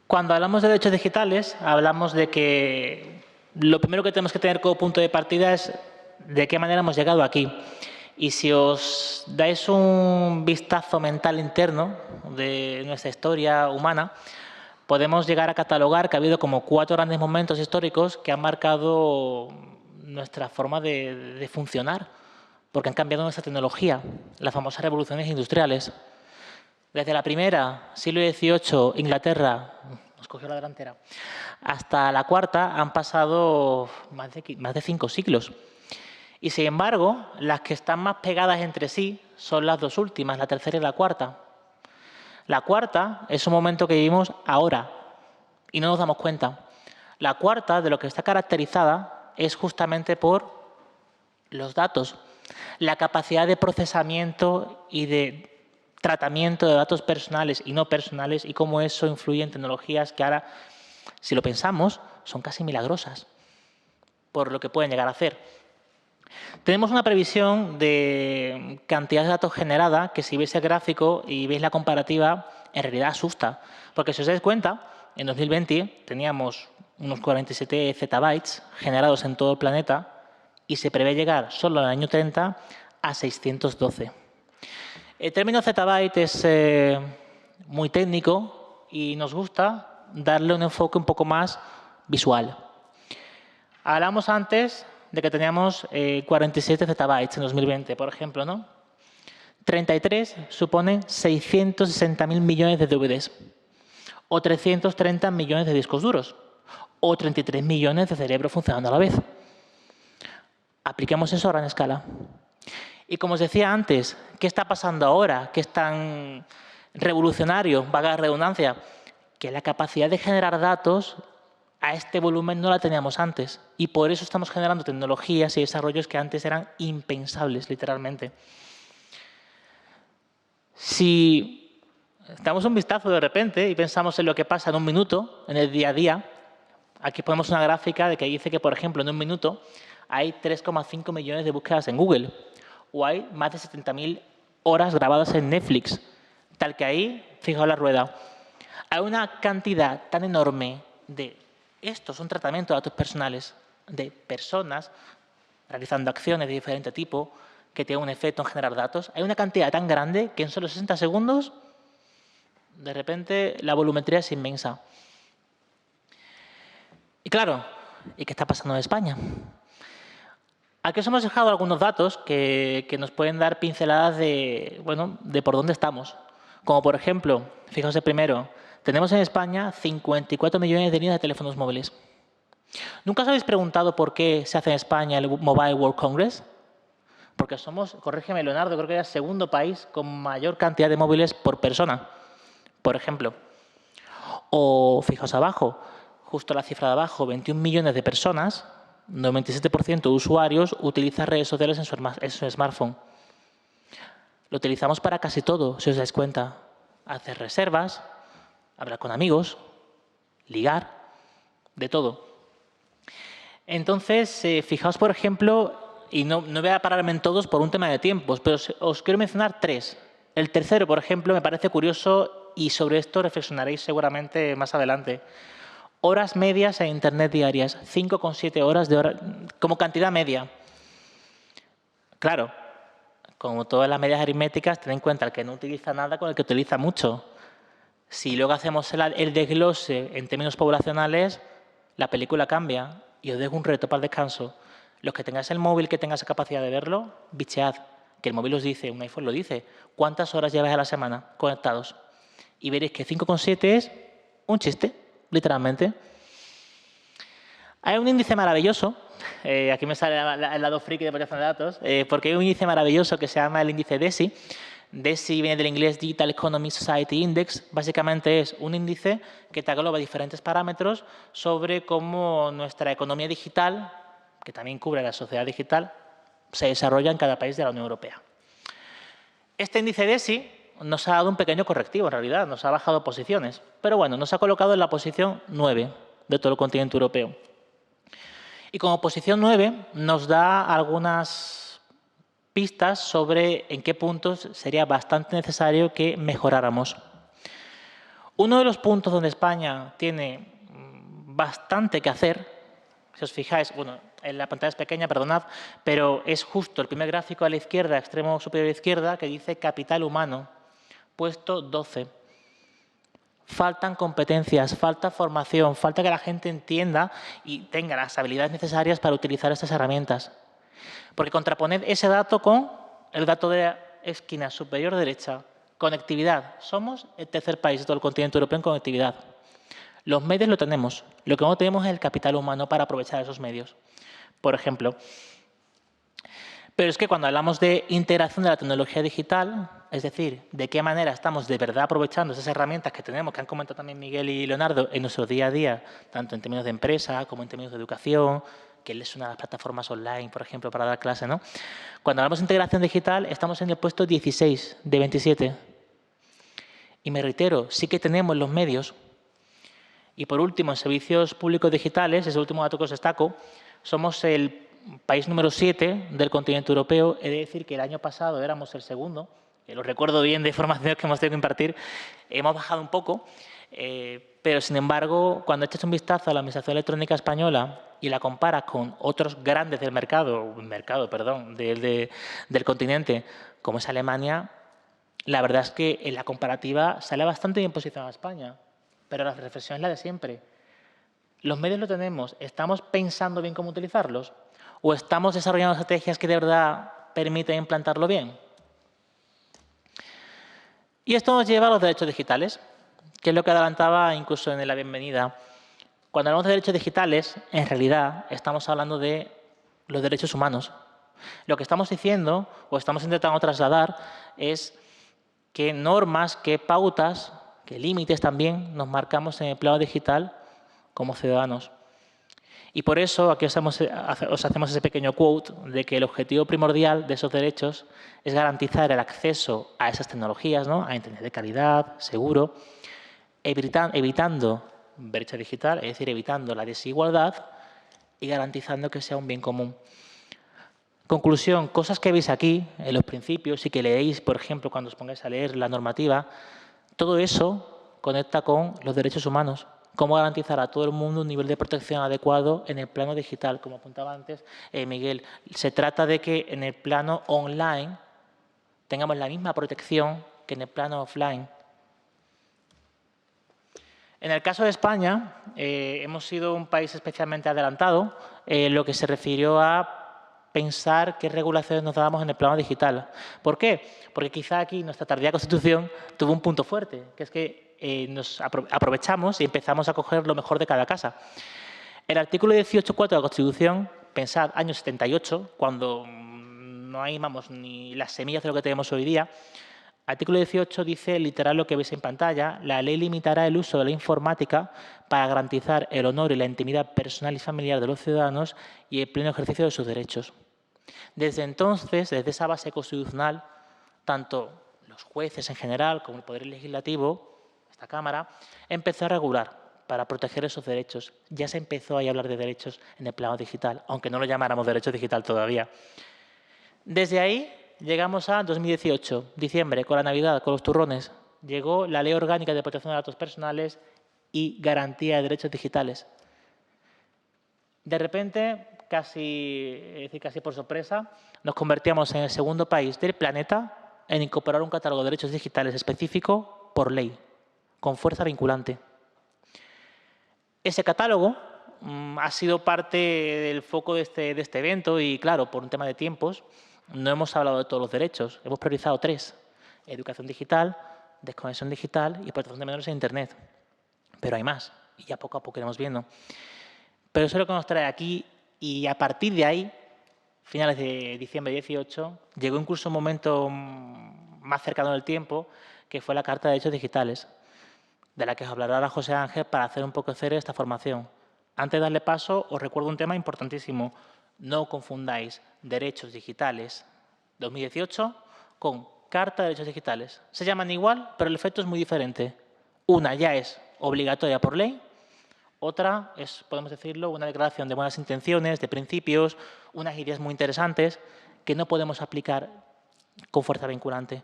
Cuando hablamos de derechos digitales, hablamos de que lo primero que tenemos que tener como punto de partida es de qué manera hemos llegado aquí. Y si os dais un vistazo mental interno de nuestra historia humana, podemos llegar a catalogar que ha habido como 4 grandes momentos históricos que han marcado nuestra forma de funcionar, porque han cambiado nuestra tecnología, las famosas revoluciones industriales. Desde la primera, siglo XVIII, Inglaterra, nos cogió la delantera, hasta la cuarta han pasado más de 5 siglos. Y sin embargo, las que están más pegadas entre sí son las dos últimas, la tercera y la cuarta. La cuarta es un momento que vivimos ahora y no nos damos cuenta. La cuarta, de lo que está caracterizada, es justamente por los datos, la capacidad de procesamiento y de tratamiento de datos personales y no personales y cómo eso influye en tecnologías que ahora, si lo pensamos, son casi milagrosas por lo que pueden llegar a hacer. Tenemos una previsión de cantidad de datos generada que si veis el gráfico y veis la comparativa, en realidad asusta. Porque si os dais cuenta, en 2020 teníamos unos 47 zettabytes generados en todo el planeta y se prevé llegar solo en el año 30 a 612. El término zettabyte es muy técnico y nos gusta darle un enfoque un poco más visual. Hablamos antes de que teníamos 47 zettabytes en 2020, por ejemplo, ¿no? 33 suponen 660.000 millones de DVDs, o 330 millones de discos duros, o 33 millones de cerebros funcionando a la vez. Apliquemos eso a gran escala. Y como os decía antes, ¿qué está pasando ahora? ¿Qué es tan revolucionario, valga la redundancia? Que la capacidad de generar datos a este volumen no la teníamos antes. Y por eso estamos generando tecnologías y desarrollos que antes eran impensables, literalmente. Si damos un vistazo de repente y pensamos en lo que pasa en un minuto, en el día a día, aquí ponemos una gráfica de que dice que, por ejemplo, en un minuto hay 3,5 millones de búsquedas en Google o hay más de 70.000 horas grabadas en Netflix. Tal que ahí, fijaos la rueda, hay una cantidad tan enorme de... Esto es un tratamiento de datos personales de personas realizando acciones de diferente tipo que tienen un efecto en generar datos. Hay una cantidad tan grande que en solo 60 segundos, de repente, la volumetría es inmensa. Y claro, ¿y qué está pasando en España? Aquí os hemos dejado algunos datos que nos pueden dar pinceladas de, bueno, de por dónde estamos. Como por ejemplo, fijaos el primero, tenemos en España 54 millones de líneas de teléfonos móviles. ¿Nunca os habéis preguntado por qué se hace en España el Mobile World Congress? Porque somos, corrígeme Leonardo, creo que es el segundo país con mayor cantidad de móviles por persona, por ejemplo. O fijaos abajo, justo la cifra de abajo, 21 millones de personas, 97% de usuarios utilizan redes sociales en su smartphone. Lo utilizamos para casi todo, si os dais cuenta. Hacer reservas, hablar con amigos, ligar, de todo. Entonces, fijaos, por ejemplo, y no voy a pararme en todos por un tema de tiempos, pero os quiero mencionar 3. El tercero, por ejemplo, me parece curioso y sobre esto reflexionaréis seguramente más adelante. Horas medias en Internet diarias, 5,7 horas como cantidad media. Claro, como todas las medias aritméticas, ten en cuenta el que no utiliza nada con el que utiliza mucho. Si luego hacemos el desglose en términos poblacionales, la película cambia. Y os dejo un reto para el descanso. Los que tengáis el móvil que tenga esa capacidad de verlo, bichead, que el móvil os dice, un iPhone lo dice, cuántas horas lleváis a la semana conectados. Y veréis que 5,7 es un chiste, literalmente. Hay un índice maravilloso, aquí me sale el lado friki de protección de datos, porque hay un índice maravilloso que se llama el índice DESI. DESI viene del inglés Digital Economy Society Index. Básicamente es un índice que te agloba diferentes parámetros sobre cómo nuestra economía digital, que también cubre la sociedad digital, se desarrolla en cada país de la Unión Europea. Este índice DESI nos ha dado un pequeño correctivo, en realidad, nos ha bajado posiciones. Pero bueno, nos ha colocado en la posición 9 de todo el continente europeo. Y como posición 9 nos da algunas pistas sobre en qué puntos sería bastante necesario que mejoráramos. Uno de los puntos donde España tiene bastante que hacer, si os fijáis, bueno, en la pantalla es pequeña, perdonad, pero es justo el primer gráfico a la izquierda, extremo superior izquierda, que dice capital humano, puesto 12. Faltan competencias, falta formación, falta que la gente entienda y tenga las habilidades necesarias para utilizar estas herramientas. Porque contraponed ese dato con el dato de la esquina superior derecha. Conectividad. Somos el tercer país de todo el continente europeo en conectividad. Los medios lo tenemos. Lo que no tenemos es el capital humano para aprovechar esos medios. Por ejemplo. Pero es que cuando hablamos de integración de la tecnología digital, es decir, de qué manera estamos de verdad aprovechando esas herramientas que tenemos, que han comentado también Miguel y Leonardo, en nuestro día a día, tanto en términos de empresa como en términos de educación, que es una de las plataformas online, por ejemplo, para dar clase, ¿no? Cuando hablamos de integración digital, estamos en el puesto 16 de 27. Y me reitero, sí que tenemos los medios. Y por último, en servicios públicos digitales, ese último dato que os destaco, somos el país número 7 del continente europeo. He de decir que el año pasado éramos el segundo. Lo recuerdo bien de formaciones que hemos tenido que impartir. Hemos bajado un poco, pero sin embargo, cuando echas un vistazo a la Administración Electrónica Española y la comparas con otros grandes del del continente, como es Alemania, la verdad es que en la comparativa sale bastante bien posicionada España. Pero la reflexión es la de siempre. Los medios lo tenemos. ¿Estamos pensando bien cómo utilizarlos? ¿O estamos desarrollando estrategias que de verdad permiten implantarlo bien? Y esto nos lleva a los derechos digitales, que es lo que adelantaba incluso en la bienvenida. Cuando hablamos de derechos digitales, en realidad estamos hablando de los derechos humanos. Lo que estamos diciendo, o estamos intentando trasladar, es qué normas, qué pautas, qué límites también nos marcamos en el plano digital como ciudadanos. Y por eso aquí os hacemos ese pequeño quote de que el objetivo primordial de esos derechos es garantizar el acceso a esas tecnologías, ¿no? A Internet de calidad, seguro, evitando brecha digital, es decir, evitando la desigualdad y garantizando que sea un bien común. Conclusión, cosas que veis aquí en los principios y que leéis, por ejemplo, cuando os pongáis a leer la normativa, todo eso conecta con los derechos humanos. Cómo garantizar a todo el mundo un nivel de protección adecuado en el plano digital. Como apuntaba antes Miguel, se trata de que en el plano online tengamos la misma protección que en el plano offline. En el caso de España, hemos sido un país especialmente adelantado en lo que se refirió a pensar qué regulaciones nos dábamos en el plano digital. ¿Por qué? Porque quizá aquí nuestra tardía Constitución tuvo un punto fuerte, que es que nos aprovechamos y empezamos a coger lo mejor de cada casa. El artículo 18.4 de la Constitución, pensad, año 78, cuando no hay, vamos, ni las semillas de lo que tenemos hoy día. Artículo 18 dice literal lo que veis en pantalla: la ley limitará el uso de la informática para garantizar el honor y la intimidad personal y familiar de los ciudadanos y el pleno ejercicio de sus derechos. Desde entonces, desde esa base constitucional, tanto los jueces en general como el Poder Legislativo, esta Cámara, empezó a regular para proteger esos derechos. Ya se empezó a hablar de derechos en el plano digital, aunque no lo llamáramos derecho digital todavía. Desde ahí llegamos a 2018, diciembre, con la Navidad, con los turrones. Llegó la Ley Orgánica de Protección de Datos Personales y Garantía de Derechos Digitales. De repente, casi por sorpresa, nos convertíamos en el segundo país del planeta en incorporar un catálogo de derechos digitales específico por ley, con fuerza vinculante. Ese catálogo ha sido parte del foco de este evento y, claro, por un tema de tiempos, no hemos hablado de todos los derechos. Hemos priorizado 3. Educación digital, desconexión digital y protección de menores en Internet. Pero hay más y ya poco a poco iremos viendo. Pero eso es lo que nos trae aquí y a partir de ahí, finales de diciembre de 18, llegó incluso un momento más cercano del tiempo que fue la Carta de Derechos Digitales, de la que os hablará ahora José Ángel para hacer un poco seria esta formación. Antes de darle paso, os recuerdo un tema importantísimo. No confundáis derechos digitales 2018 con Carta de Derechos Digitales. Se llaman igual, pero el efecto es muy diferente. Una ya es obligatoria por ley, otra es, podemos decirlo, una declaración de buenas intenciones, de principios, unas ideas muy interesantes que no podemos aplicar con fuerza vinculante.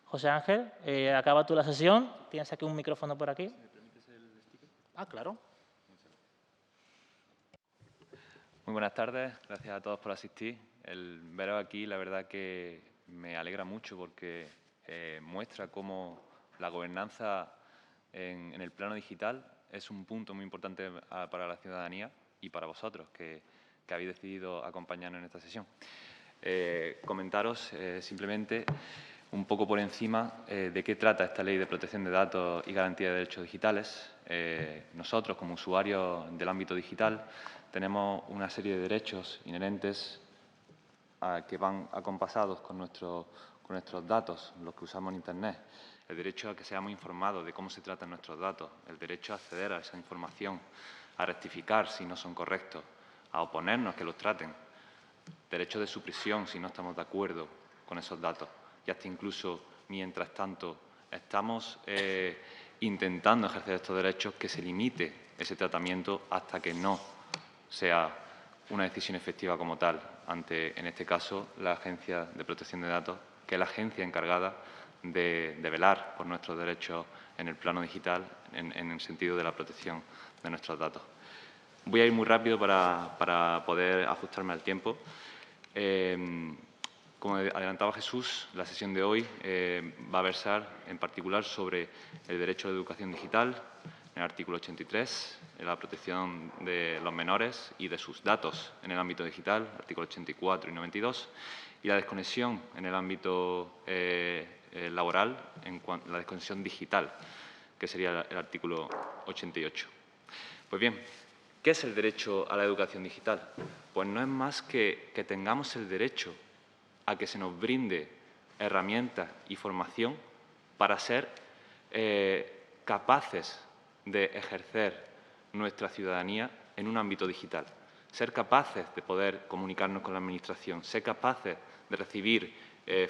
José Ángel, acaba tú la sesión. Tienes aquí un micrófono por aquí. Ah, claro. Muy buenas tardes, gracias a todos por asistir. El veros aquí, la verdad que me alegra mucho porque muestra cómo la gobernanza en el plano digital es un punto muy importante para la ciudadanía y para vosotros, que habéis decidido acompañarnos en esta sesión. Comentaros simplemente un poco por encima de qué trata esta Ley de Protección de Datos y Garantía de Derechos Digitales. Nosotros, como usuarios del ámbito digital, tenemos una serie de derechos inherentes que van acompasados con nuestros datos, los que usamos en Internet. El derecho a que seamos informados de cómo se tratan nuestros datos, el derecho a acceder a esa información, a rectificar si no son correctos, a oponernos que los traten, derecho de supresión si no estamos de acuerdo con esos datos. Y hasta incluso, mientras tanto, estamos intentando ejercer estos derechos, que se limite ese tratamiento hasta que no sea una decisión efectiva como tal ante, en este caso, la Agencia de Protección de Datos, que es la agencia encargada de velar por nuestros derechos en el plano digital, en el sentido de la protección de nuestros datos. Voy a ir muy rápido para poder ajustarme al tiempo. Como adelantaba Jesús, la sesión de hoy va a versar en particular sobre el derecho a la educación digital, en el artículo 83, en la protección de los menores y de sus datos en el ámbito digital, artículos 84 y 92, y la desconexión en el ámbito laboral, la desconexión digital, que sería el artículo 88. Pues bien, ¿qué es el derecho a la educación digital? Pues no es más que tengamos el derecho a que se nos brinde herramientas y formación para ser capaces de ejercer nuestra ciudadanía en un ámbito digital, ser capaces de poder comunicarnos con la Administración, ser capaces de recibir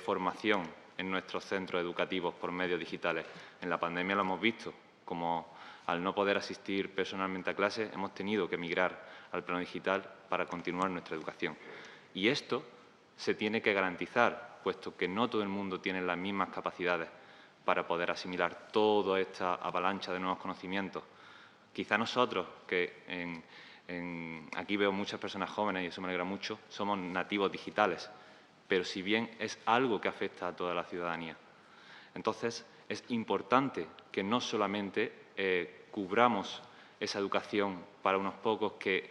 formación en nuestros centros educativos por medios digitales. En la pandemia lo hemos visto, como al no poder asistir personalmente a clases, hemos tenido que migrar al plano digital para continuar nuestra educación. Y esto se tiene que garantizar, puesto que no todo el mundo tiene las mismas capacidades para poder asimilar toda esta avalancha de nuevos conocimientos. Quizá nosotros, que aquí veo muchas personas jóvenes y eso me alegra mucho, somos nativos digitales, pero si bien es algo que afecta a toda la ciudadanía. Entonces, es importante que no solamente cubramos esa educación para unos pocos que,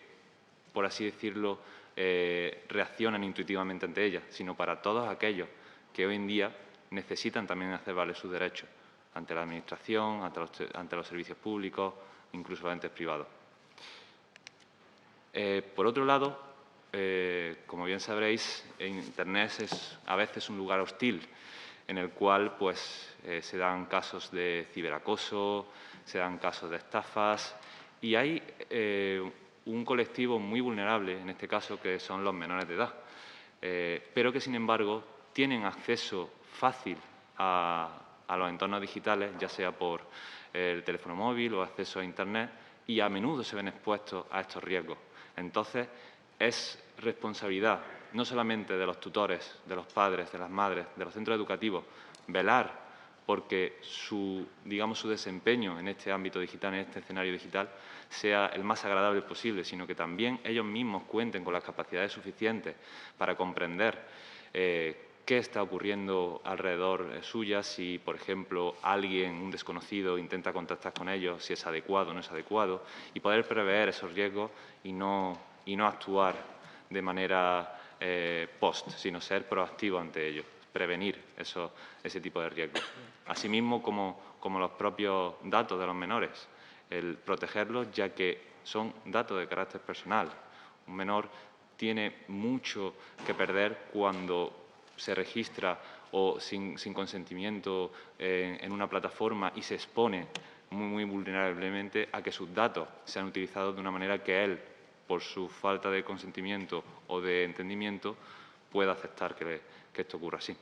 por así decirlo, reaccionan intuitivamente ante ella, sino para todos aquellos que hoy en día necesitan también hacer valer sus derechos ante la Administración, ante los servicios públicos, incluso los entes privados. Por otro lado, como bien sabréis, Internet es a veces un lugar hostil en el cual pues, se dan casos de ciberacoso, se dan casos de estafas y hay un colectivo muy vulnerable, en este caso, que son los menores de edad, pero que, sin embargo, tienen acceso fácil a los entornos digitales, ya sea por el teléfono móvil o acceso a Internet, y a menudo se ven expuestos a estos riesgos. Entonces, es responsabilidad no solamente de los tutores, de los padres, de las madres, de los centros educativos, velar porque su desempeño en este ámbito digital, en este escenario digital, sea el más agradable posible, sino que también ellos mismos cuenten con las capacidades suficientes para comprender qué está ocurriendo alrededor suya, si, por ejemplo, alguien, un desconocido, intenta contactar con ellos, si es adecuado o no es adecuado, y poder prever esos riesgos y no actuar de manera post, sino ser proactivo ante ellos, prevenir ese tipo de riesgos. Asimismo, como los propios datos de los menores, el protegerlos, ya que son datos de carácter personal. Un menor tiene mucho que perder cuando se registra o sin consentimiento en una plataforma y se expone muy vulnerablemente a que sus datos sean utilizados de una manera que él, por su falta de consentimiento o de entendimiento, pueda aceptar que esto ocurra así.